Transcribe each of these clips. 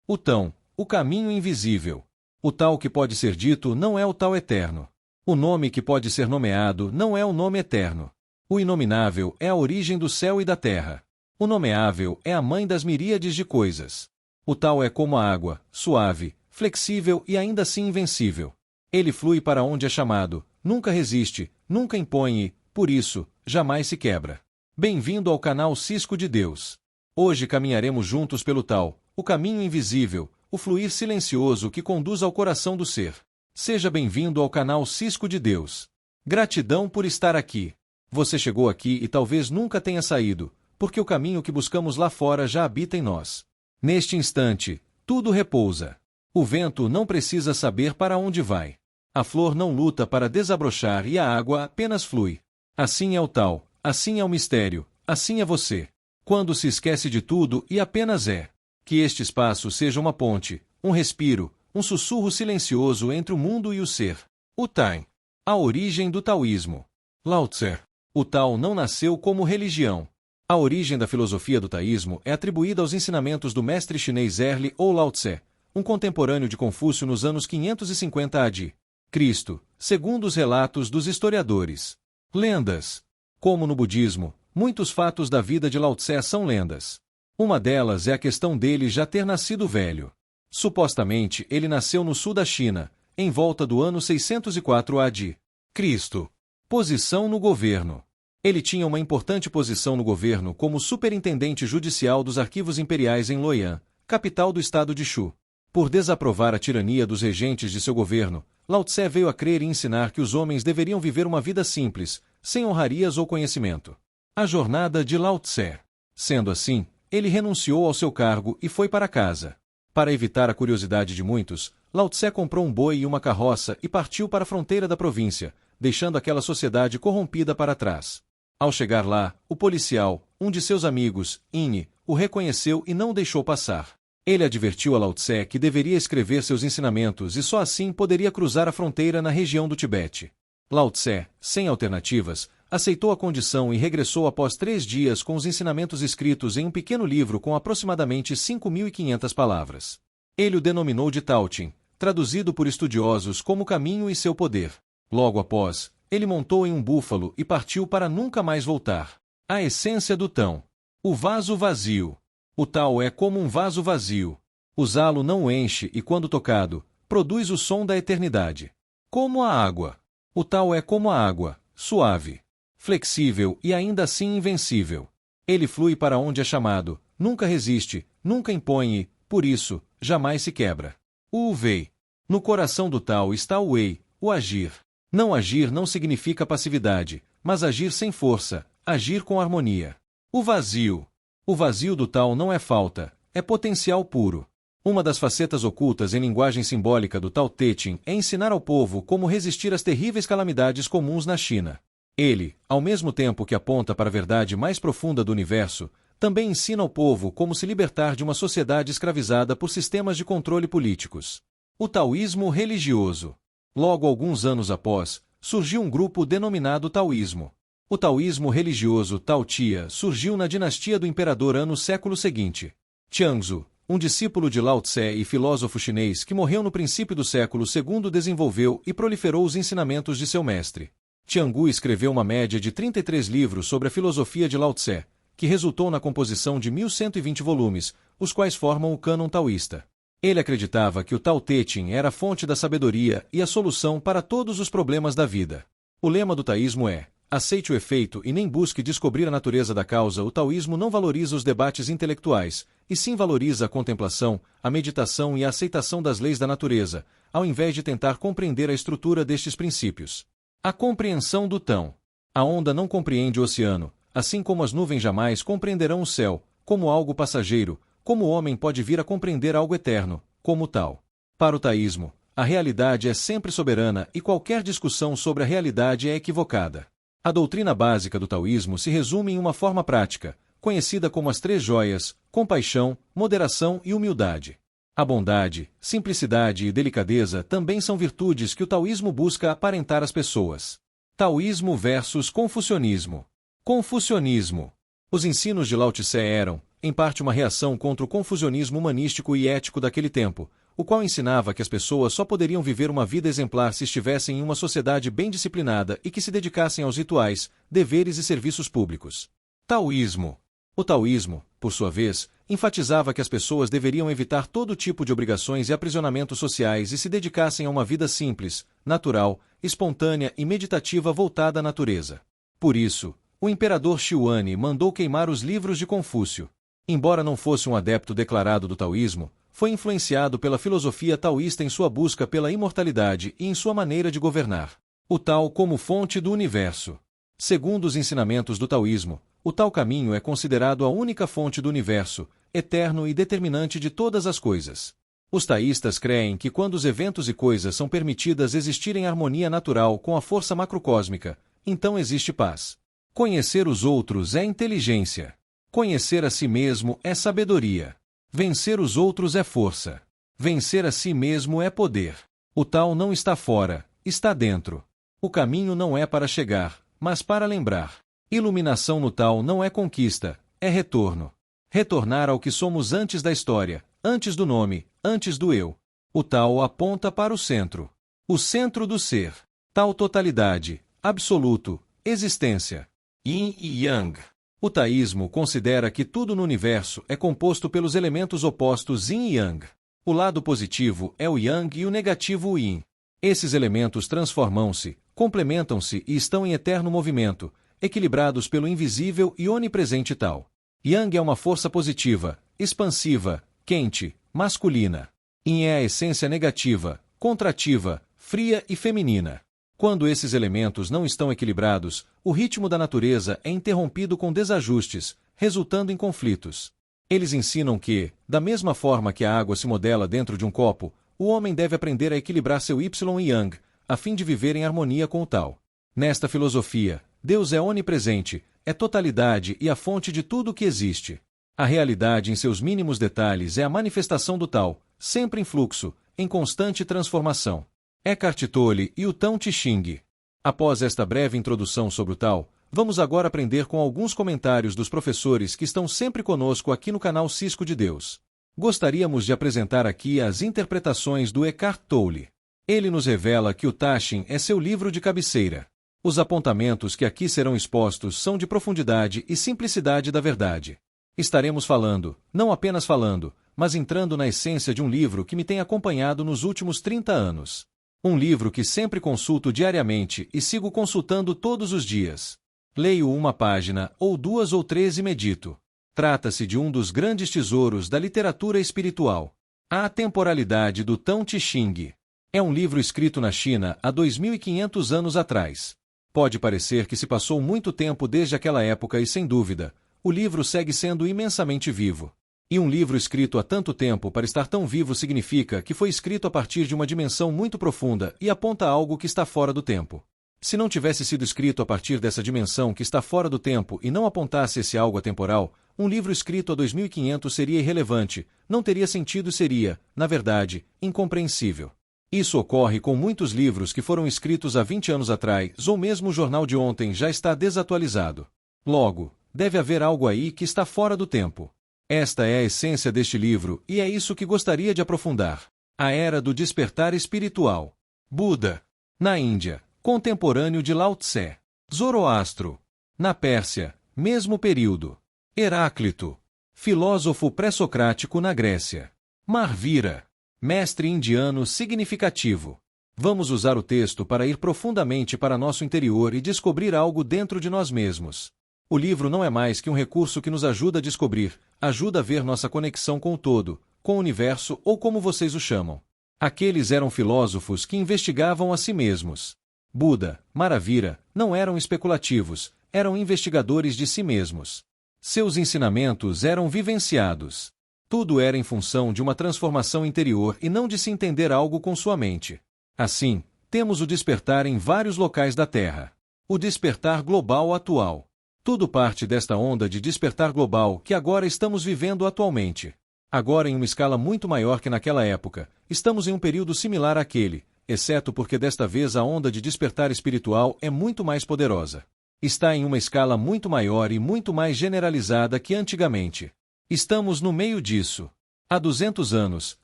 O Tão, o caminho invisível. O tal que pode ser dito não é o tal eterno. O nome que pode ser nomeado não é o nome eterno. O inominável é a origem do céu e da terra. O nomeável é a mãe das miríades de coisas. O tal é como a água, suave, flexível e ainda assim invencível. Ele flui para onde é chamado, nunca resiste, nunca impõe e, por isso, jamais se quebra. Bem-vindo ao canal Cisco de Deus. Hoje caminharemos juntos pelo tal, o caminho invisível, o fluir silencioso que conduz ao coração do ser. Seja bem-vindo ao canal Cisco de Deus. Gratidão por estar aqui. Você chegou aqui e talvez nunca tenha saído, porque o caminho que buscamos lá fora já habita em nós. Neste instante, tudo repousa. O vento não precisa saber para onde vai. A flor não luta para desabrochar e a água apenas flui. Assim é o tal, assim é o mistério, assim é você. Quando se esquece de tudo e apenas é. Que este espaço seja uma ponte, um respiro, um sussurro silencioso entre o mundo e o ser. O Time. A origem do taoísmo. Lao Tse. O Tao não nasceu como religião. A origem da filosofia do taoísmo é atribuída aos ensinamentos do mestre chinês Erli ou Lao Tse, um contemporâneo de Confúcio nos anos 550 a.D. Cristo, segundo os relatos dos historiadores. Lendas. Como no budismo, muitos fatos da vida de Lao Tse são lendas. Uma delas é a questão dele já ter nascido velho. Supostamente, ele nasceu no sul da China, em volta do ano 604 a.D. Cristo. Posição no governo. Ele tinha uma importante posição no governo como superintendente judicial dos arquivos imperiais em Luoyang, capital do estado de Shu. Por desaprovar a tirania dos regentes de seu governo, Lao Tse veio a crer e ensinar que os homens deveriam viver uma vida simples, sem honrarias ou conhecimento. A jornada de Lao Tse. Sendo assim, ele renunciou ao seu cargo e foi para casa. Para evitar a curiosidade de muitos, Lao Tse comprou um boi e uma carroça e partiu para a fronteira da província, deixando aquela sociedade corrompida para trás. Ao chegar lá, o policial, um de seus amigos, Yin, o reconheceu e não o deixou passar. Ele advertiu a Lao Tse que deveria escrever seus ensinamentos e só assim poderia cruzar a fronteira na região do Tibete. Lao Tse, sem alternativas, aceitou a condição e regressou após 3 dias com os ensinamentos escritos em um pequeno livro com aproximadamente 5.500 palavras. Ele o denominou de Taotin, traduzido por estudiosos como Caminho e seu Poder. Logo após, ele montou em um búfalo e partiu para nunca mais voltar. A essência do Tão. O vaso vazio. O Tao é como um vaso vazio. Usá-lo não o enche e, quando tocado, produz o som da eternidade. Como a água. O Tao é como a água, suave, flexível e ainda assim invencível. Ele flui para onde é chamado, nunca resiste, nunca impõe e, por isso, jamais se quebra. O Wei. No coração do Tao está o Wei, o agir. Não agir não significa passividade, mas agir sem força, agir com harmonia. O vazio. O vazio do Tao não é falta, é potencial puro. Uma das facetas ocultas em linguagem simbólica do Tao Te Ching é ensinar ao povo como resistir às terríveis calamidades comuns na China. Ele, ao mesmo tempo que aponta para a verdade mais profunda do universo, também ensina ao povo como se libertar de uma sociedade escravizada por sistemas de controle políticos. O taoísmo religioso. Logo alguns anos após, surgiu um grupo denominado taoísmo. O taoísmo religioso Tao Tia surgiu na dinastia do imperador Han no século seguinte. Qiangzu, um discípulo de Lao Tse e filósofo chinês que morreu no princípio do século II, desenvolveu e proliferou os ensinamentos de seu mestre. Qiangzu escreveu uma média de 33 livros sobre a filosofia de Lao Tse, que resultou na composição de 1.120 volumes, os quais formam o cânon taoísta. Ele acreditava que o Tao Te Ching era a fonte da sabedoria e a solução para todos os problemas da vida. O lema do taoísmo é: aceite o efeito e nem busque descobrir a natureza da causa. O taoísmo não valoriza os debates intelectuais, e sim valoriza a contemplação, a meditação e a aceitação das leis da natureza, ao invés de tentar compreender a estrutura destes princípios. A compreensão do Tão. A onda não compreende o oceano, assim como as nuvens jamais compreenderão o céu, como algo passageiro, como o homem pode vir a compreender algo eterno, como o Tao. Para o taoísmo, a realidade é sempre soberana e qualquer discussão sobre a realidade é equivocada. A doutrina básica do taoísmo se resume em uma forma prática, conhecida como as 3 joias: compaixão, moderação e humildade. A bondade, simplicidade e delicadeza também são virtudes que o taoísmo busca aparentar às pessoas. Taoísmo versus confucionismo. Confucionismo. Os ensinos de Lao Tse eram, em parte uma reação contra o confucionismo humanístico e ético daquele tempo, o qual ensinava que as pessoas só poderiam viver uma vida exemplar se estivessem em uma sociedade bem disciplinada e que se dedicassem aos rituais, deveres e serviços públicos. Taoísmo. O taoísmo, por sua vez, enfatizava que as pessoas deveriam evitar todo tipo de obrigações e aprisionamentos sociais e se dedicassem a uma vida simples, natural, espontânea e meditativa voltada à natureza. Por isso, o imperador Xuan mandou queimar os livros de Confúcio. Embora não fosse um adepto declarado do taoísmo, foi influenciado pela filosofia taoísta em sua busca pela imortalidade e em sua maneira de governar. O Tao como fonte do universo. Segundo os ensinamentos do taoísmo, o tal caminho é considerado a única fonte do universo, eterno e determinante de todas as coisas. Os taístas creem que quando os eventos e coisas são permitidas existir em harmonia natural com a força macrocósmica, então existe paz. Conhecer os outros é inteligência. Conhecer a si mesmo é sabedoria. Vencer os outros é força. Vencer a si mesmo é poder. O tal não está fora, está dentro. O caminho não é para chegar, mas para lembrar. Iluminação no tal não é conquista, é retorno. Retornar ao que somos antes da história, antes do nome, antes do eu. O tal aponta para o centro. O centro do ser. Tal totalidade, absoluto, existência. Yin e Yang. O taísmo considera que tudo no universo é composto pelos elementos opostos Yin e Yang. O lado positivo é o Yang e o negativo o Yin. Esses elementos transformam-se, complementam-se e estão em eterno movimento, equilibrados pelo invisível e onipresente Tao. Yang é uma força positiva, expansiva, quente, masculina. Yin é a essência negativa, contrativa, fria e feminina. Quando esses elementos não estão equilibrados, o ritmo da natureza é interrompido com desajustes, resultando em conflitos. Eles ensinam que, da mesma forma que a água se modela dentro de um copo, o homem deve aprender a equilibrar seu Y e Yang, a fim de viver em harmonia com o Tao. Nesta filosofia, Deus é onipresente, é totalidade e a fonte de tudo o que existe. A realidade em seus mínimos detalhes é a manifestação do Tao, sempre em fluxo, em constante transformação. Eckhart Tolle e o Tao Te Ching. Após esta breve introdução sobre o Tao, vamos agora aprender com alguns comentários dos professores que estão sempre conosco aqui no canal Cisco de Deus. Gostaríamos de apresentar aqui as interpretações do Eckhart Tolle. Ele nos revela que o Taoísmo é seu livro de cabeceira. Os apontamentos que aqui serão expostos são de profundidade e simplicidade da verdade. Estaremos falando, não apenas falando, mas entrando na essência de um livro que me tem acompanhado nos últimos 30 anos. Um livro que sempre consulto diariamente e sigo consultando todos os dias. Leio uma página, ou 2 ou 3 e medito. Trata-se de um dos grandes tesouros da literatura espiritual. A Atemporalidade do Tao Te Ching. É um livro escrito na China há 2.500 anos atrás. Pode parecer que se passou muito tempo desde aquela época e, sem dúvida, o livro segue sendo imensamente vivo. E um livro escrito há tanto tempo para estar tão vivo significa que foi escrito a partir de uma dimensão muito profunda e aponta algo que está fora do tempo. Se não tivesse sido escrito a partir dessa dimensão que está fora do tempo e não apontasse esse algo atemporal, um livro escrito há 2.500 seria irrelevante, não teria sentido e seria, na verdade, incompreensível. Isso ocorre com muitos livros que foram escritos há 20 anos atrás ou mesmo o jornal de ontem já está desatualizado. Logo, deve haver algo aí que está fora do tempo. Esta é a essência deste livro e é isso que gostaria de aprofundar. A Era do Despertar Espiritual. Buda. Na Índia, contemporâneo de Lao Tse. Zoroastro. Na Pérsia, mesmo período. Heráclito. Filósofo pré-socrático na Grécia. Marvira. Mestre indiano significativo. Vamos usar o texto para ir profundamente para nosso interior e descobrir algo dentro de nós mesmos. O livro não é mais que um recurso que nos ajuda a descobrir, ajuda a ver nossa conexão com o todo, com o universo ou como vocês o chamam. Aqueles eram filósofos que investigavam a si mesmos. Buda, Maravira, não eram especulativos, eram investigadores de si mesmos. Seus ensinamentos eram vivenciados. Tudo era em função de uma transformação interior e não de se entender algo com sua mente. Assim, temos o despertar em vários locais da Terra. O despertar global atual. Tudo parte desta onda de despertar global que agora estamos vivendo atualmente. Agora em uma escala muito maior que naquela época, estamos em um período similar àquele, exceto porque desta vez a onda de despertar espiritual é muito mais poderosa. Está em uma escala muito maior e muito mais generalizada que antigamente. Estamos no meio disso. Há 200 anos,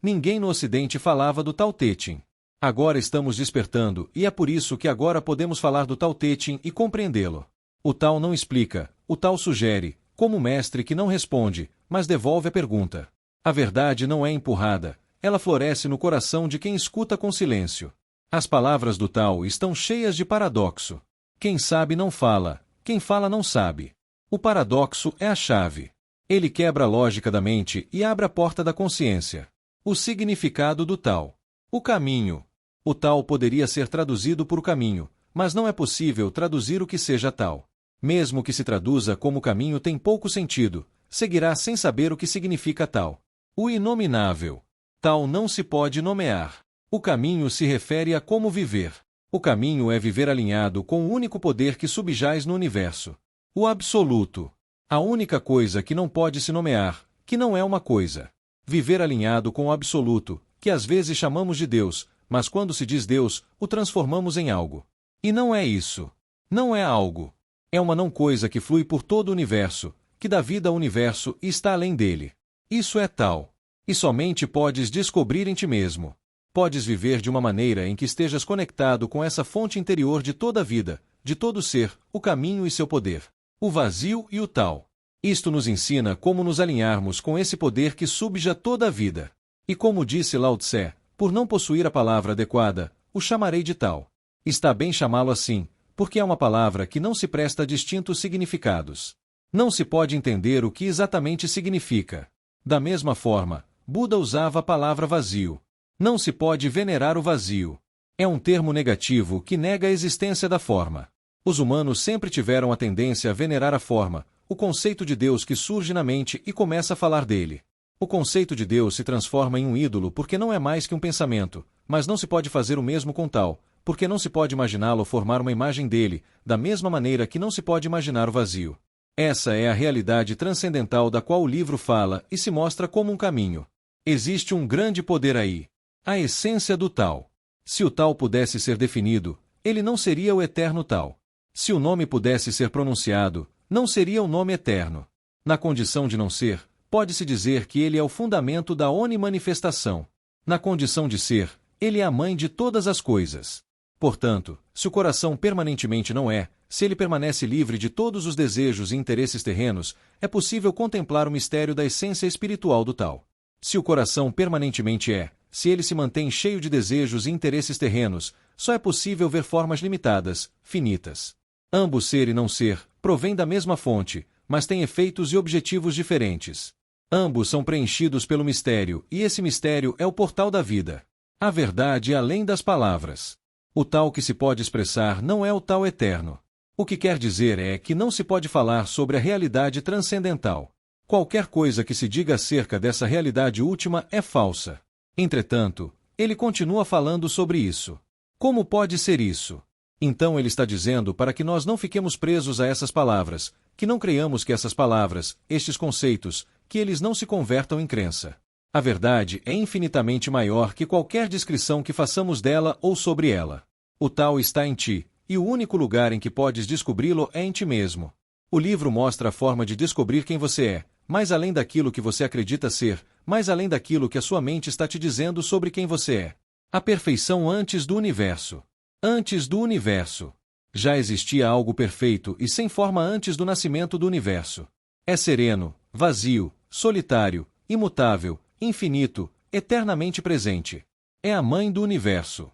ninguém no Ocidente falava do Tao Te Ching. Agora estamos despertando e é por isso que agora podemos falar do Tao Te Ching e compreendê-lo. O Tao não explica, o Tao sugere, como o mestre que não responde, mas devolve a pergunta. A verdade não é empurrada, ela floresce no coração de quem escuta com silêncio. As palavras do Tao estão cheias de paradoxo. Quem sabe não fala, quem fala não sabe. O paradoxo é a chave. Ele quebra a lógica da mente e abre a porta da consciência. O significado do Tao. O caminho. O Tao poderia ser traduzido por caminho, mas não é possível traduzir o que seja Tao. Mesmo que se traduza como caminho tem pouco sentido, seguirá sem saber o que significa Tao. O inominável. Tao não se pode nomear. O caminho se refere a como viver. O caminho é viver alinhado com o único poder que subjaz no universo. O absoluto. A única coisa que não pode se nomear, que não é uma coisa. Viver alinhado com o absoluto, que às vezes chamamos de Deus, mas quando se diz Deus, o transformamos em algo. E não é isso. Não é algo. É uma não coisa que flui por todo o universo, que dá vida ao universo e está além dele. Isso é Tao. E somente podes descobrir em ti mesmo. Podes viver de uma maneira em que estejas conectado com essa fonte interior de toda a vida, de todo ser, o caminho e seu poder. O vazio e o Tao. Isto nos ensina como nos alinharmos com esse poder que subja toda a vida. E como disse Lao Tse, por não possuir a palavra adequada, o chamarei de Tao. Está bem chamá-lo assim, porque é uma palavra que não se presta a distintos significados. Não se pode entender o que exatamente significa. Da mesma forma, Buda usava a palavra vazio. Não se pode venerar o vazio. É um termo negativo que nega a existência da forma. Os humanos sempre tiveram a tendência a venerar a forma, o conceito de Deus que surge na mente e começa a falar dele. O conceito de Deus se transforma em um ídolo porque não é mais que um pensamento, mas não se pode fazer o mesmo com tal, porque não se pode imaginá-lo formar uma imagem dele, da mesma maneira que não se pode imaginar o vazio. Essa é a realidade transcendental da qual o livro fala e se mostra como um caminho. Existe um grande poder aí. A essência do Tao. Se o Tao pudesse ser definido, ele não seria o eterno Tao. Se o nome pudesse ser pronunciado, não seria o nome eterno. Na condição de não ser, pode-se dizer que ele é o fundamento da onimanifestação. Na condição de ser, ele é a mãe de todas as coisas. Portanto, se o coração permanentemente não é, se ele permanece livre de todos os desejos e interesses terrenos, é possível contemplar o mistério da essência espiritual do Tao. Se o coração permanentemente é, se ele se mantém cheio de desejos e interesses terrenos, só é possível ver formas limitadas, finitas. Ambos ser e não ser provêm da mesma fonte, mas têm efeitos e objetivos diferentes. Ambos são preenchidos pelo mistério, e esse mistério é o portal da vida. A verdade além das palavras. O Tao que se pode expressar não é o Tao eterno. O que quer dizer é que não se pode falar sobre a realidade transcendental. Qualquer coisa que se diga acerca dessa realidade última é falsa. Entretanto, ele continua falando sobre isso. Como pode ser isso? Então ele está dizendo para que nós não fiquemos presos a essas palavras, que não creiamos que essas palavras, estes conceitos, que eles não se convertam em crença. A verdade é infinitamente maior que qualquer descrição que façamos dela ou sobre ela. O Tao está em ti, e o único lugar em que podes descobri-lo é em ti mesmo. O livro mostra a forma de descobrir quem você é, mais além daquilo que você acredita ser, mais além daquilo que a sua mente está te dizendo sobre quem você é. A perfeição antes do universo. Antes do universo. Já existia algo perfeito e sem forma antes do nascimento do universo. É sereno, vazio, solitário, imutável, infinito, eternamente presente. É a mãe do universo.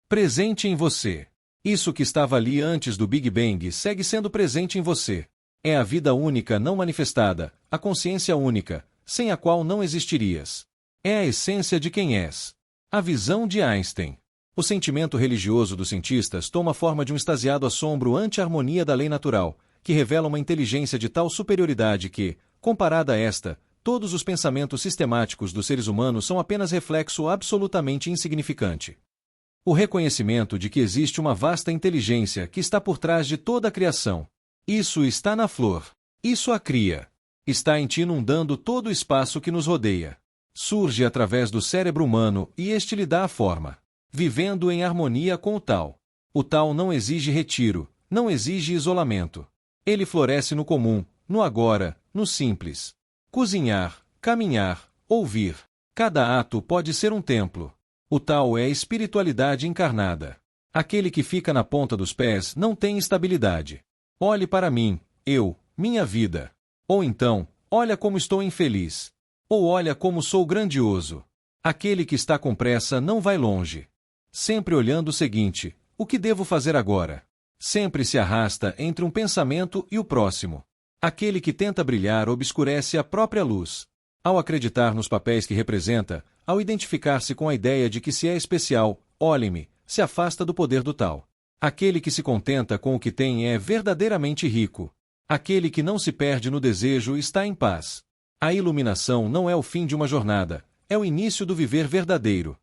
Presente em você. Isso que estava ali antes do Big Bang segue sendo presente em você. É a vida única não manifestada, a consciência única, sem a qual não existirias. É a essência de quem és. A visão de Einstein. O sentimento religioso dos cientistas toma forma de um extasiado assombro ante a harmonia da lei natural, que revela uma inteligência de tal superioridade que, comparada a esta, todos os pensamentos sistemáticos dos seres humanos são apenas reflexo absolutamente insignificante. O reconhecimento de que existe uma vasta inteligência que está por trás de toda a criação. Isso está na flor. Isso a cria. Está em ti inundando todo o espaço que nos rodeia. Surge através do cérebro humano e este lhe dá a forma. Vivendo em harmonia com o Tao. O Tao não exige retiro, não exige isolamento. Ele floresce no comum, no agora, no simples. cozinhar, caminhar, ouvir. Cada ato pode ser um templo. O tal é a espiritualidade encarnada. Aquele que fica na ponta dos pés não tem estabilidade. Olhe para mim, minha vida. Ou então, olha como estou infeliz. Ou olha como sou grandioso. Aquele que está com pressa não vai longe. Sempre olhando o seguinte: o que devo fazer agora? Sempre se arrasta entre um pensamento e o próximo. Aquele que tenta brilhar obscurece a própria luz. Ao acreditar nos papéis que representa, ao identificar-se com a ideia de que se é especial, olhe-me, se afasta do poder do tal. Aquele que se contenta com o que tem é verdadeiramente rico. Aquele que não se perde no desejo está em paz. A iluminação não é o fim de uma jornada, é o início do viver verdadeiro.